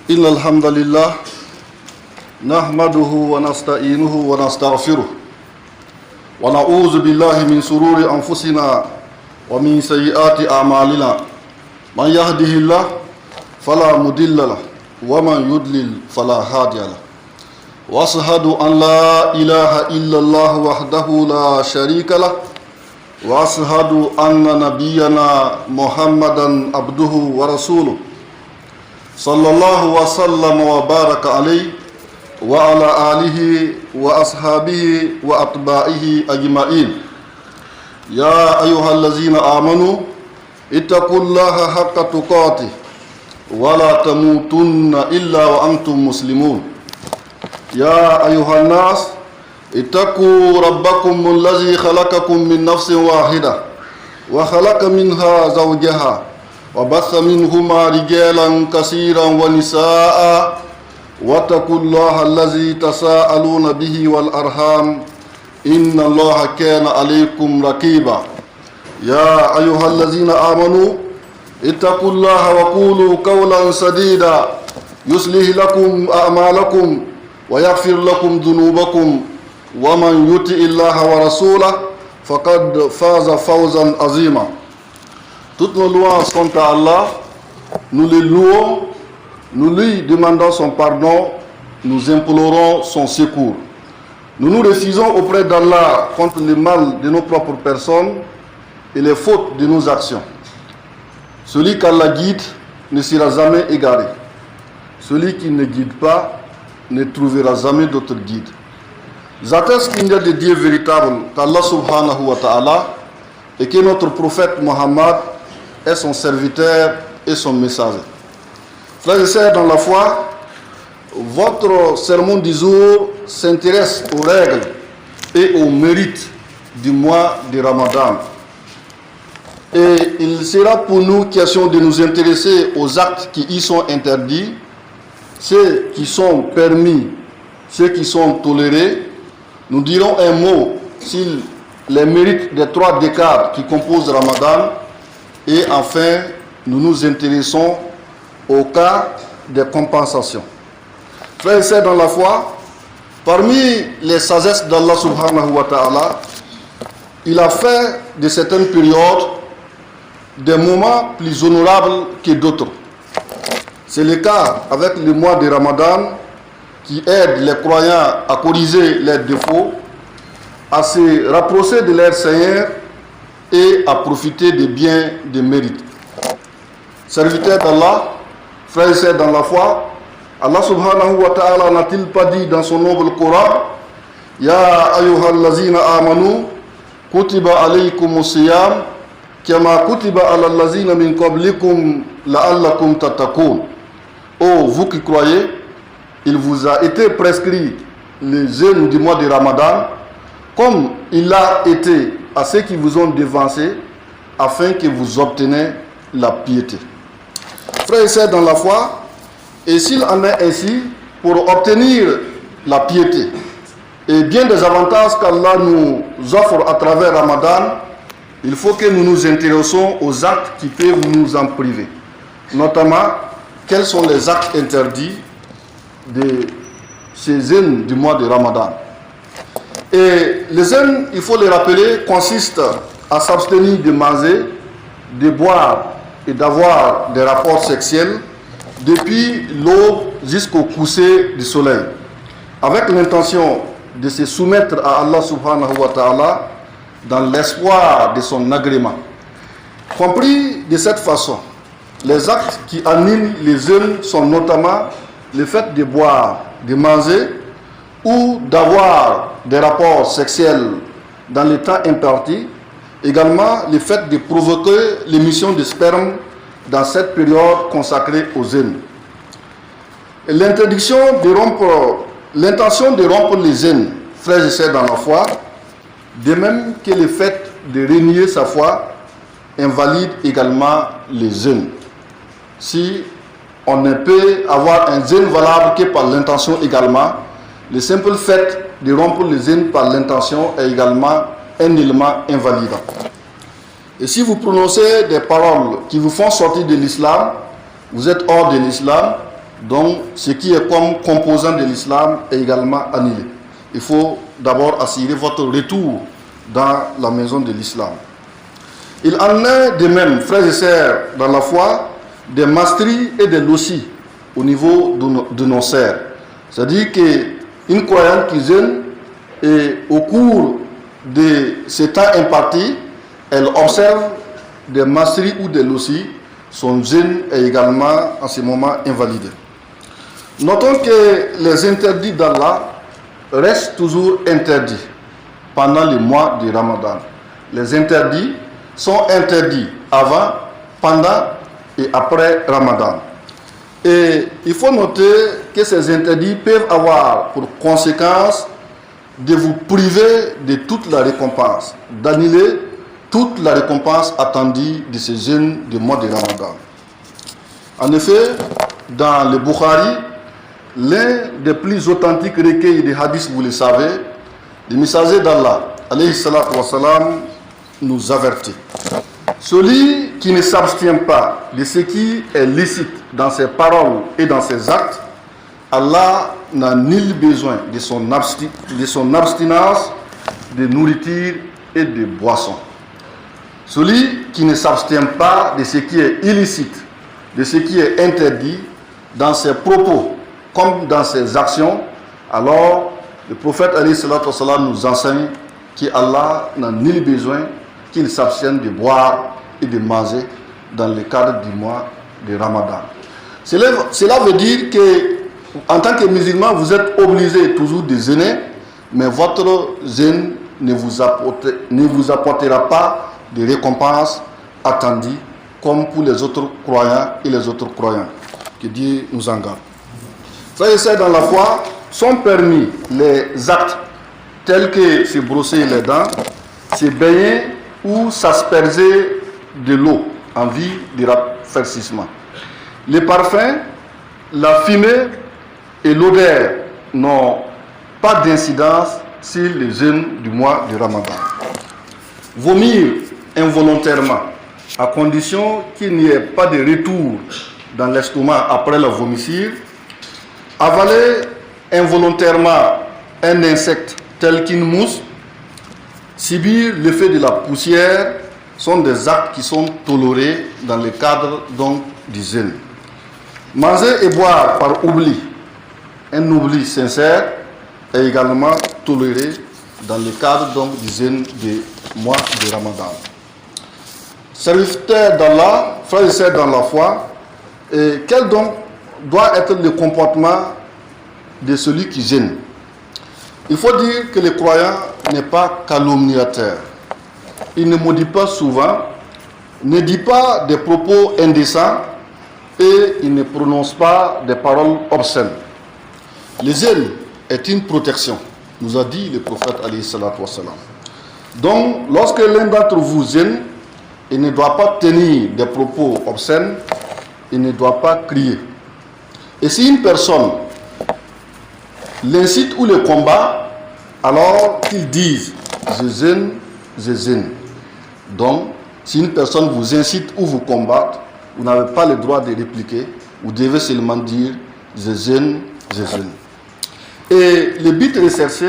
إن الحمد لله نحمده ونستعينه ونستغفره ونعوذ بالله من شرور أنفسنا ومن سيئات أعمالنا من يهده الله فلا مضل له ومن يضلل فلا هادي له وأشهد أن لا إله إلا الله وحده لا شريك له وأشهد أن نبينا محمدا عبده ورسوله صلى الله وسلم وبارك عليه وعلى آله وأصحابه وأتباعه أجمعين يا أيها الذين آمنوا اتقوا الله حق تقاته ولا تموتن إلا وأنتم مسلمون يا أيها الناس اتقوا ربكم الذي خلقكم من نفس واحدة وخلق منها زوجها وبث منهما رجالا كثيرا ونساء واتقوا الله الذي تساءلون به والأرحام إن الله كان عليكم رقيبا يا أيها الذين آمنوا اتقوا الله وقولوا قولا سديدا يصلح لكم أعمالكم ويغفر لكم ذنوبكم ومن يطع الله ورسوله فقد فاز فوزا عظيما. Toutes nos louanges sont à Allah, nous les louons, nous lui demandons son pardon, nous implorons son secours. Nous nous refusons auprès d'Allah contre le mal de nos propres personnes et les fautes de nos actions. Celui qu'Allah guide ne sera jamais égaré. Celui qui ne guide pas ne trouvera jamais d'autre guide. J'atteste qu'il y a de Dieu véritable qu'Allah subhanahu wa ta'ala et que notre prophète Mohammed est son serviteur et son messager. Frères et sœurs dans la foi, votre sermon du jour s'intéresse aux règles et aux mérites du mois de Ramadan. Et il sera pour nous question de nous intéresser aux actes qui y sont interdits, ceux qui sont permis, ceux qui sont tolérés. Nous dirons un mot sur les mérites des 3 décades qui composent Ramadan. Et enfin, nous nous intéressons au cas des compensations. Frères et sœurs dans la foi, parmi les sagesses d'Allah subhanahu wa ta'ala, il a fait de certaines périodes des moments plus honorables que d'autres. C'est le cas avec le mois de Ramadan qui aide les croyants à corriger leurs défauts, à se rapprocher de leur Seigneur et à profiter des biens des mérites. Serviteurs d'Allah, frères et sœurs dans la foi, Allah subhanahu wa ta'ala n'a-t-il pas dit dans son noble Coran: Ya ayyuhallazina amanu kutiba alaykumus siyam kama kutiba alal lazina min qablikum la'allakum tattaqun. Oh, vous qui croyez, il vous a été prescrit le jeûne du mois de Ramadan comme il a été à ceux qui vous ont devancé, afin que vous obteniez la piété. Frères et sœurs dans la foi, et s'il en est ainsi, pour obtenir la piété et bien des avantages qu'Allah nous offre à travers Ramadan, il faut que nous nous intéressions aux actes qui peuvent nous en priver. Notamment, quels sont les actes interdits de ces jeûnes du mois de Ramadan. Et les jeûnes, il faut les rappeler, consistent à s'abstenir de manger, de boire et d'avoir des rapports sexuels depuis l'aube jusqu'au coucher du soleil, avec l'intention de se soumettre à Allah subhanahu wa ta'ala dans l'espoir de son agrément. Compris de cette façon, les actes qui annulent les jeûnes sont notamment le fait de boire, de manger ou d'avoir des rapports sexuels dans le temps imparti, également le fait de provoquer l'émission de sperme dans cette période consacrée aux jeûnes. L'intention de rompre les jeûnes, frères et sœurs dans la foi, de même que le fait de renier sa foi, invalide également les jeûnes. Si on ne peut avoir un jeûne valable que par l'intention également, le simple fait de rompre le jeûne par l'intention est également un élément invalidant. Et si vous prononcez des paroles qui vous font sortir de l'islam, vous êtes hors de l'islam, Donc, ce qui est comme composant de l'islam est également annulé. Il faut d'abord assurer votre retour dans la maison de l'islam. Il en est de même, frères et sœurs, dans la foi, des mastris et des lossis au niveau de nos sœurs. C'est-à-dire qu'une croyante qui jeûne, et au cours de ce temps imparti, elle observe des mastris ou des lossis, son jeûne est également en ce moment invalidé. Notons que les interdits d'Allah restent toujours interdits pendant le mois du Ramadan. Les interdits sont interdits avant, pendant et après Ramadan. Et il faut noter que ces interdits peuvent avoir pour conséquence de vous priver de toute la récompense, d'annuler toute la récompense attendue de ces jeûnes du mois de Ramadan. En effet, dans le Bukhari, l'un des plus authentiques recueils de hadiths, vous le savez, le messager d'Allah, alayhi salatu wa salam, nous avertit. Celui qui ne s'abstient pas de ce qui est licite dans ses paroles et dans ses actes, Allah n'a nul besoin de son abstinence de nourriture et de boisson. Celui qui ne s'abstient pas de ce qui est illicite, de ce qui est interdit dans ses propos comme dans ses actions, alors le prophète alayhi salatu wa salam nous enseigne qu'Allah n'a nul besoin qu'il s'abstienne de boire et de manger dans le cadre du mois de Ramadan. Cela veut dire que en tant que musulman, vous êtes obligé toujours de jeûner, mais votre jeûne ne vous apportera pas de récompense attendue comme pour les autres croyants et les autres croyants. Que Dieu nous en garde. Frères et sœurs dans la foi, sont permis les actes tels que se brosser les dents, se baigner ou s'asperger de l'eau en vue de rafraîchissement. Les parfums, la fumée et l'odeur n'ont pas d'incidence sur le jeûne du mois de Ramadan. Vomir involontairement, à condition qu'il n'y ait pas de retour dans l'estomac après la vomissure. Avaler involontairement un insecte tel qu'une mousse, subir l'effet de la poussière sont des actes qui sont tolérés dans le cadre donc du jeûne. Manger et boire par oubli, un oubli sincère, est également toléré dans le cadre donc du jeûne du mois de Ramadan. Serviteurs d'Allah, frères et sœurs dans la foi, et quel donc doit être le comportement de celui qui jeûne? Il faut dire que le croyant n'est pas calomniateur. Il ne maudit pas souvent, ne dit pas des propos indécents et il ne prononce pas des paroles obscènes. Le jeûne est une protection, nous a dit le prophète alayhi salatu wa salam. Donc, lorsque l'un d'entre vous jeûne, il ne doit pas tenir des propos obscènes, il ne doit pas crier. Et si une personne l'incite ou le combat, alors qu'il dise je jeûne, je jeûne. Donc, si une personne vous incite ou vous combatte, vous n'avez pas le droit de répliquer, vous devez seulement dire je jeûne, je jeûne. Et le but recherché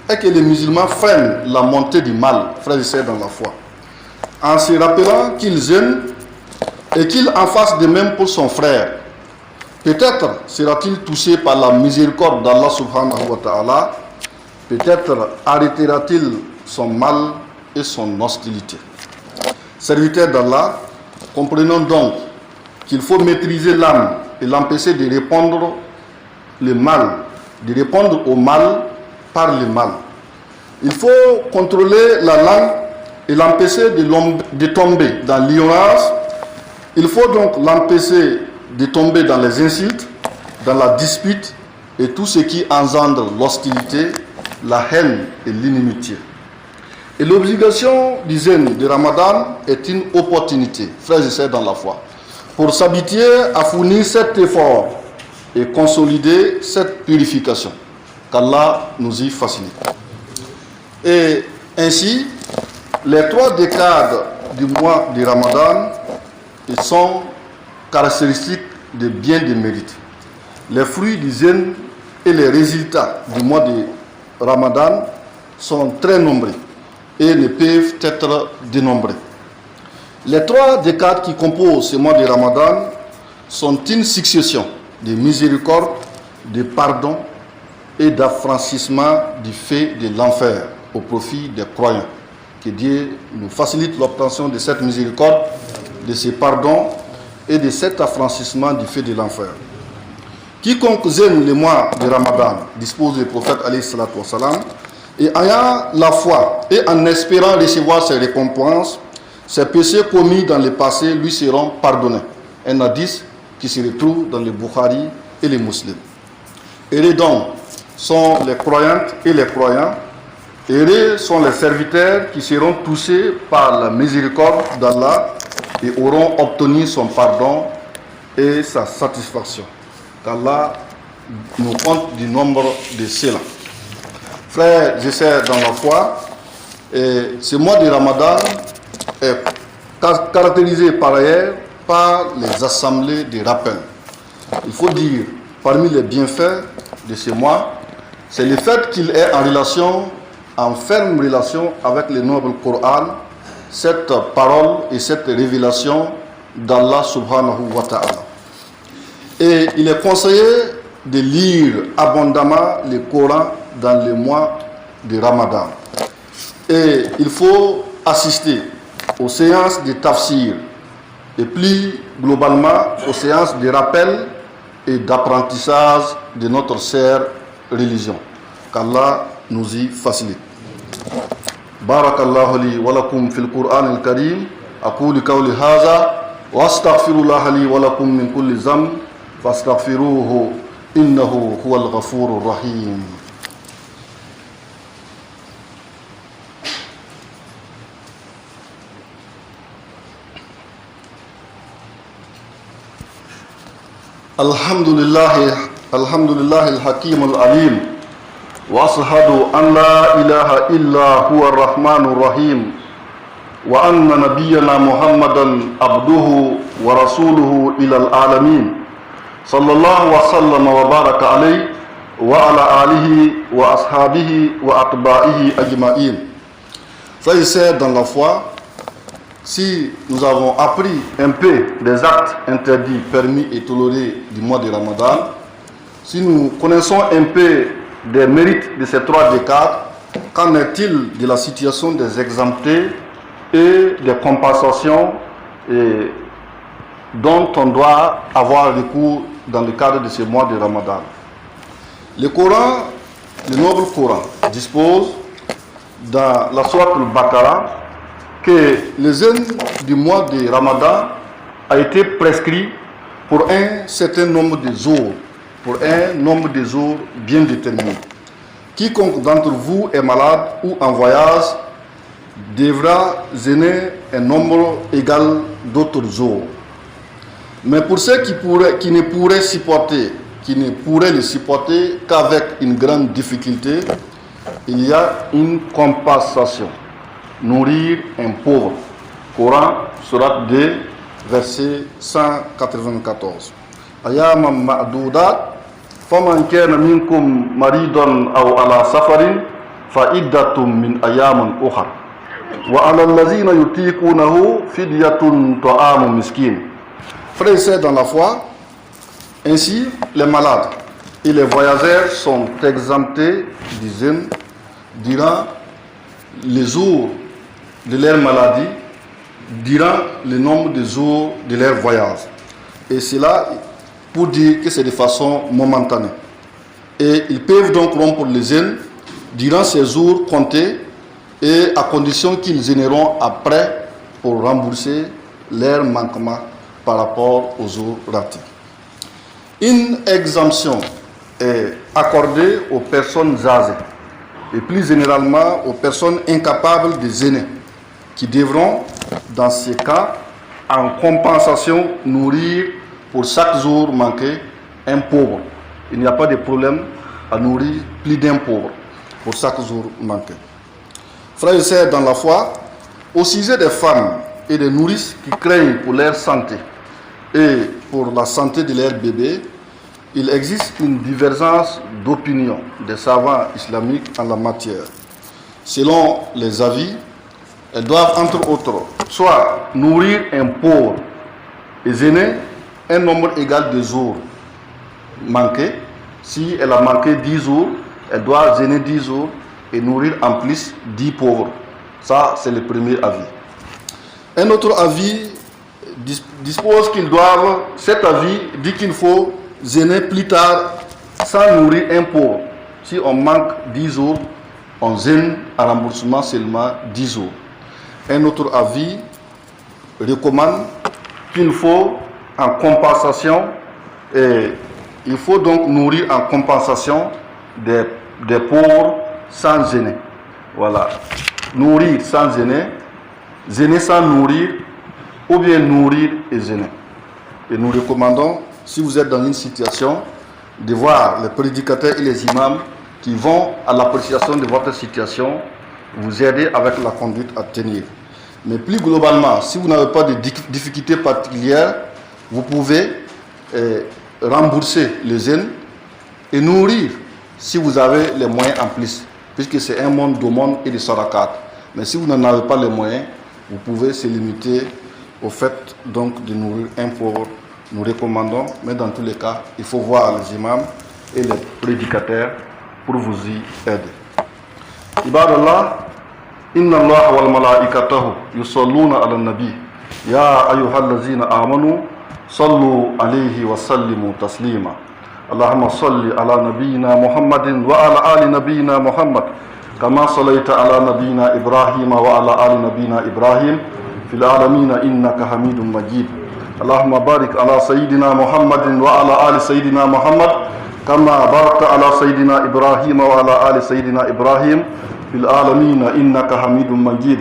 est que les musulmans freinent la montée du mal, frères et sœurs dans la foi, en se rappelant qu'ils jeûnent et qu'il en fasse de même pour son frère. Peut-être sera-t-il touché par la miséricorde d'Allah subhanahu wa ta'ala, peut-être arrêtera-t-il son mal et son hostilité. Serviteurs d'Allah, comprenons donc qu'il faut maîtriser l'âme et l'empêcher de répondre le mal, de répondre au mal par le mal. Il faut contrôler la langue et l'empêcher de tomber dans l'ignorance. Il faut donc l'empêcher de tomber dans les insultes, dans la dispute et tout ce qui engendre l'hostilité, la haine et l'inimitié. Et l'obligation du jeûne de Ramadan est une opportunité, frères et sœurs dans la foi, pour s'habituer à fournir cet effort et consolider cette purification, qu'Allah nous y facilite. Et ainsi, les 3 décades du mois de Ramadan sont caractéristiques de bien des mérites. Les fruits du jeûne et les résultats du mois de Ramadan sont très nombreux et ne peuvent être dénombrés. Les 3 décades qui composent ce mois de Ramadan sont une succession de miséricorde, de pardon et d'affranchissement du fait de l'enfer au profit des croyants. Que Dieu nous facilite l'obtention de cette miséricorde, de ce pardon et de cet affranchissement du fait de l'enfer. Quiconque jeûne le mois de Ramadan, dispose du prophète alayhi salatu wassalam, et ayant la foi et en espérant recevoir ses récompenses, ses péchés commis dans le passé lui seront pardonnés. Un hadith qui se retrouve dans le Bukhari et les musulmans. Heureux donc sont les croyantes et les croyants. Heureux sont les serviteurs qui seront touchés par la miséricorde d'Allah et auront obtenu son pardon et sa satisfaction. Qu'Allah nous compte du nombre de ceux-là. Frères et sœurs dans la foi, ce mois de Ramadan est caractérisé par ailleurs par les assemblées de rappel. Il faut dire, parmi les bienfaits de ce mois, c'est le fait qu'il est en ferme relation avec le noble Coran, cette parole et cette révélation d'Allah subhanahu wa ta'ala. Et il est conseillé de lire abondamment le Coran dans le mois de Ramadan. Et il faut assister aux séances de tafsir et plus globalement aux séances de rappel et d'apprentissage de notre chère religion. Qu'Allah nous y facilite. Barakallahu li wa lakum fil Qur'an al-Karim. Aqulu qawli hadha wa astaghfirullah li wa lakum min kulli dhanb fastaghfiruhu innahu huwal ghafurur rahim. Alhamdulillah al-Hakim al-Alim. وأشهد أن لا إله إلا هو الرحمن الرحيم وأن نبينا محمدا عبده ورسوله إلى العالمين صلى الله وسلم وبارك عليه وعلى آله وأصحابه وأتباعه أجمعين. Frères et sœurs dans la foi, si nous avons appris un peu des actes interdits, permis et tolérés du mois de Ramadan, si nous connaissons un peu des mérites de ces 3 décades, qu'en est-il de la situation des exemptés et des compensations dont on doit avoir recours dans le cadre de ce mois de Ramadan? Le Coran, le noble Coran, dispose dans la sourate al-Baqarah que le jeûne du mois de Ramadan a été prescrit pour un certain nombre de jours, bien déterminé. Quiconque d'entre vous est malade ou en voyage devra jeûner un nombre égal d'autres jours. Mais pour ceux qui ne pourraient le supporter qu'avec une grande difficulté, il y a une compensation. Nourrir un pauvre. Coran, sourate 2, verset 194. Ayamam ma'dudat faman kana minkum maridan aw ala safarin fa iddatum min ayamin ukhra wa ala allazina yutiqunahu fidyatun ta'amu miskin. Frères et sœurs dans la foi, ainsi les malades et les voyageurs sont exemptés du jeûne durant les jours de leur maladie, durant le nombre de jours de leur voyage. Et cela pour dire que c'est de façon momentanée. Et ils peuvent donc rompre le jeûne durant ces jours comptés et à condition qu'ils jeûneront après pour rembourser leur manquement par rapport aux jours ratés. Une exemption est accordée aux personnes âgées et plus généralement aux personnes incapables de jeûner qui devront, dans ces cas, en compensation, nourrir pour chaque jour manqué un pauvre. Il n'y a pas de problème à nourrir plus d'un pauvre pour chaque jour manqué. Frères et sœurs dans la foi, au sujet des femmes et des nourrices qui craignent pour leur santé et pour la santé de leurs bébés, il existe une divergence d'opinion des savants islamiques en la matière. Selon les avis, elles doivent entre autres soit nourrir un pauvre et jeûner un nombre égal de jours manqués. Si elle a manqué 10 jours, elle doit jeûner 10 jours et nourrir en plus 10 pauvres. Ça, c'est le premier avis. Un autre avis dispose qu'ils doivent, cet avis dit qu'il faut jeûner plus tard sans nourrir un pauvre. Si on manque 10 jours, on jeûne à remboursement seulement 10 jours. Un autre avis recommande qu'il faut en compensation, et il faut donc nourrir en compensation des pauvres sans jeûner. Voilà. Nourrir sans jeûner, jeûner sans nourrir, ou bien nourrir et jeûner. Et nous recommandons, si vous êtes dans une situation, de voir les prédicateurs et les imams qui vont à l'appréciation de votre situation, vous aider avec la conduite à tenir. Mais plus globalement, si vous n'avez pas de difficultés particulières, vous pouvez rembourser les jeûnes et nourrir si vous avez les moyens en plus, puisque c'est un monde d'aumône et de sarakat. Mais si vous n'en avez pas les moyens, vous pouvez se limiter au fait donc de nourrir un pauvre. Nous recommandons, mais dans tous les cas, il faut voir les imams et les prédicateurs pour vous y aider. Ibadallah, inna Allah wal malaikatahu yusalluna ala nabi ya ayyuhallazina amanu sallu alayhi wa sallimu taslima. Allahumma salli ala nabiyyina Muhammadin wa ala ali nabiyyina Muhammad kama sallaita ala nabiyyina Ibrahim wa ala ali nabiyyina Ibrahim fil alamin innaka Hamidum Majid. Allahumma barik ala sayyidina Muhammadin wa ala ali sayyidina Muhammad kama barakta ala sayyidina Ibrahim wa ala ali sayyidina Ibrahim fil alamin innaka Hamidum Majid.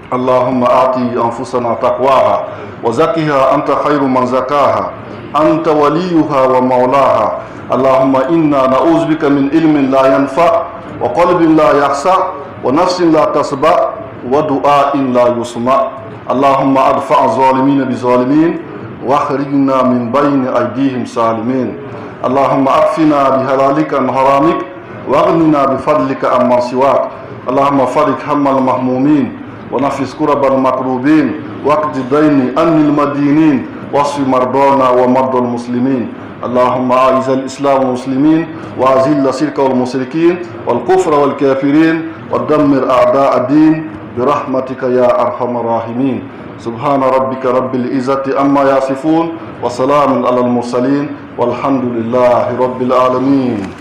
Allahumma ati anfusana taqwaha wa zakkiha anta khairu man zakaha anta waliyuha wa maulaha. Allahumma inna na'udzu bika min ilmin la yanfa wa qalbin la yahsa wa nafsin la tasba wa du'ain la yusma. Allahumma adfa' az-zalimin bi-zalimin wa akhrijna min bayni aydihim salimin. Allahumma akfina bihalalika an haramik wa aghnina bifadlika amman siwak. Allahumma farik hammal mahmumin wa nafis kurabal makrubin waqdi dayni anil madinin wasfi mardana wa mardal muslimin. Allahumma a'izal islam wal muslimin wa azil shirka wal musyrikin wal kufra wal kafirin wa dammir a'da' ad-din برحمتك يا أرحم الراحمين. سبحان ربك رب العزة عما يصفون وسلام على المرسلين والحمد لله رب العالمين.